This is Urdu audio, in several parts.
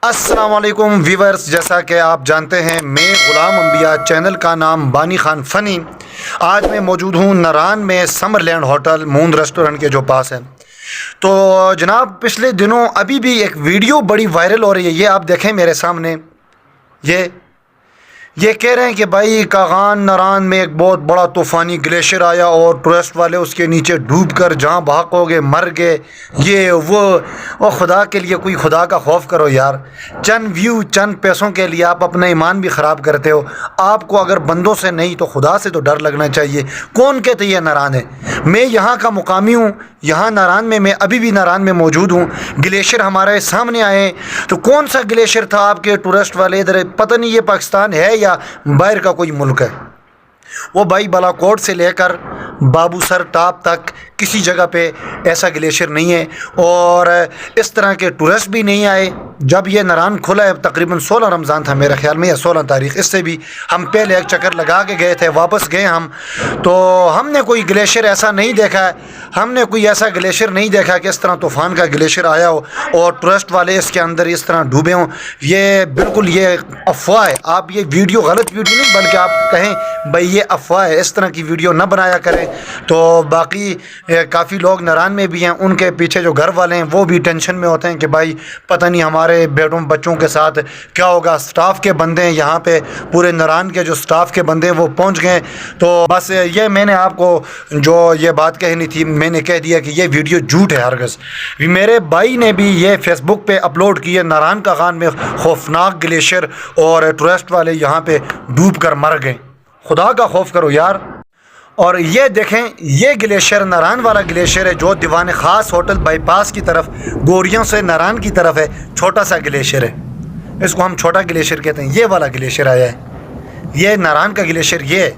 السلام علیکم ویورز، جیسا کہ آپ جانتے ہیں میں غلام انبیاء، چینل کا نام بانی خان فنی۔ آج میں موجود ہوں ناران میں سمر لینڈ ہوٹل موند ریسٹورنٹ کے جو پاس ہے۔ تو جناب پچھلے دنوں ابھی بھی ایک ویڈیو بڑی وائرل ہو رہی ہے، یہ آپ دیکھیں میرے سامنے۔ یہ کہہ رہے ہیں کہ بھائی کاغان ناران میں ایک بہت بڑا طوفانی گلیشیئر آیا اور ٹورسٹ والے اس کے نیچے ڈوب کر جہاں بھاگو گے مر گئے، یہ وہ خدا کے لیے کوئی خدا کا خوف کرو یار۔ چند ویو چند پیسوں کے لیے آپ اپنا ایمان بھی خراب کرتے ہو۔ آپ کو اگر بندوں سے نہیں تو خدا سے تو ڈر لگنا چاہیے۔ کون کہتے یہ ناران ہے؟ میں یہاں کا مقامی ہوں، یہاں ناران میں ابھی بھی ناران میں موجود ہوں۔ گلیشیئر ہمارے سامنے آئے تو کون سا گلیشیئر تھا آپ کے ٹورسٹ والے ادھر؟ پتہ نہیں یہ پاکستان ہے یا باہر کا کوئی ملک ہے۔ وہ بھائی بالاکوٹ سے لے کر بابو سر ٹاپ تک کسی جگہ پہ ایسا گلیشیئر نہیں ہے، اور اس طرح کے ٹورسٹ بھی نہیں آئے۔ جب یہ ناران کھلا ہے تقریباً 16 رمضان تھا میرے خیال میں، یا 16 تاریخ، اس سے بھی ہم پہلے ایک چکر لگا کے گئے تھے، واپس گئے ہم تو ہم نے کوئی گلیشیئر ایسا نہیں دیکھا ہے، ہم نے کوئی ایسا گلیشیئر نہیں دیکھا کہ اس طرح طوفان کا گلیشیئر آیا ہو اور ٹورسٹ والے اس کے اندر اس طرح ڈوبے ہوں۔ یہ بالکل یہ افواہ ہے۔ آپ یہ ویڈیو غلط ویڈیو نہیں بلکہ آپ کہیں بھائی یہ افواہ ہے، اس طرح کی ویڈیو نہ بنایا کریں۔ تو باقی کافی لوگ ناران میں بھی ہیں، ان کے پیچھے جو گھر والے ہیں وہ بھی ٹینشن میں ہوتے ہیں کہ بھائی پتہ نہیں ہمارے بیٹوں بچوں کے ساتھ کیا ہوگا۔ سٹاف کے بندے ہیں یہاں پہ، پورے ناران کے جو سٹاف کے بندے ہیں وہ پہنچ گئے۔ تو بس یہ میں نے آپ کو جو یہ بات کہنی تھی میں نے کہہ دیا کہ یہ ویڈیو جھوٹ ہے ہرگز۔ میرے بھائی نے بھی یہ فیس بک پہ اپلوڈ کی ہے، ناران کا خان میں خوفناک گلیشیئر اور ٹورسٹ والے یہاں پہ ڈوب کر مر گئے۔ خدا کا خوف کرو یار۔ اور یہ دیکھیں یہ گلیشیئر ناران والا گلیشیئر ہے جو دیوان خاص ہوٹل بائی پاس کی طرف گوریوں سے ناران کی طرف ہے، چھوٹا سا گلیشیئر ہے، اس کو ہم چھوٹا گلیشیئر کہتے ہیں۔ یہ والا گلیشیئر آیا ہے، یہ ناران کا گلیشیئر، یہ ہے۔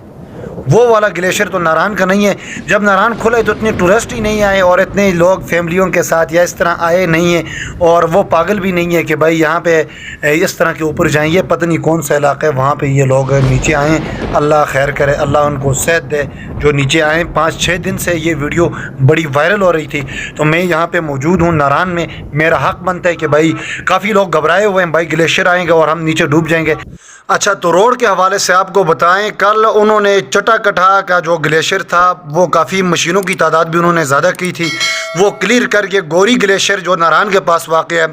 وہ والا گلیشیئر تو ناران کا نہیں ہے۔ جب ناران کھلا ہے تو اتنے ٹورسٹ ہی نہیں آئے اور اتنے لوگ فیملیوں کے ساتھ یا اس طرح آئے نہیں ہیں، اور وہ پاگل بھی نہیں ہے کہ بھائی یہاں پہ اس طرح کے اوپر جائیں۔ یہ پتہ نہیں کون سا علاقہ ہے، وہاں پہ یہ لوگ نیچے آئیں، اللہ خیر کرے، اللہ ان کو صحت دے جو نیچے آئیں۔ 5-6 دن سے یہ ویڈیو بڑی وائرل ہو رہی تھی، تو میں یہاں پہ موجود ہوں ناران میں۔ میرا حق بنتا ہے کہ بھائی کافی لوگ گھبرائے ہوئے ہیں، بھائی گلیشیئر آئیں گے اور ہم نیچے ڈوب جائیں گے۔ اچھا تو روڈ کے حوالے سے آپ کو بتائیں، کل انہوں نے چٹا کٹھا کا جو گلیشیئر تھا وہ کافی مشینوں کی تعداد بھی انہوں نے زیادہ کی تھی، وہ کلیئر کر کے گوری گلیشیئر جو ناران کے پاس واقع ہے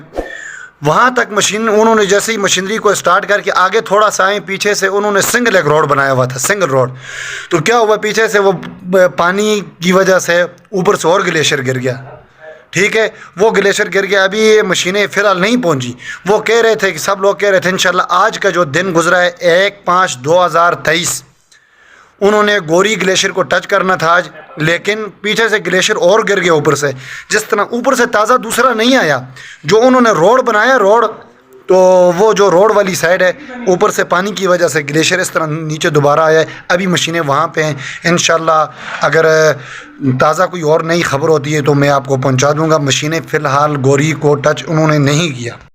وہاں تک مشین انہوں نے جیسے ہی مشینری کو سٹارٹ کر کے آگے تھوڑا سا آئیں، پیچھے سے انہوں نے سنگل ایک روڈ بنایا ہوا تھا، سنگل روڈ۔ تو کیا ہوا، پیچھے سے وہ پانی کی وجہ سے اوپر سے اور گلیشیئر گر گیا۔ ٹھیک ہے، وہ گلیشیئر گر گیا، ابھی یہ مشینیں فی الحال نہیں پہنچی۔ وہ کہہ رہے تھے کہ سب لوگ کہہ رہے تھے انشاءاللہ آج کا جو دن گزرا ہے 1/5/2023 انہوں نے گوری گلیشیئر کو ٹچ کرنا تھا آج، لیکن پیچھے سے گلیشیئر اور گر گیا اوپر سے۔ جس طرح اوپر سے تازہ دوسرا نہیں آیا، جو انہوں نے روڈ بنایا روڈ، تو وہ جو روڈ والی سائڈ ہے اوپر سے پانی کی وجہ سے گلیشیئر اس طرح نیچے دوبارہ آیا ہے۔ ابھی مشینیں وہاں پہ ہیں، انشاءاللہ اگر تازہ کوئی اور نئی خبر ہوتی ہے تو میں آپ کو پہنچا دوں گا۔ مشینیں فی الحال گوری کو ٹچ انہوں نے نہیں کیا۔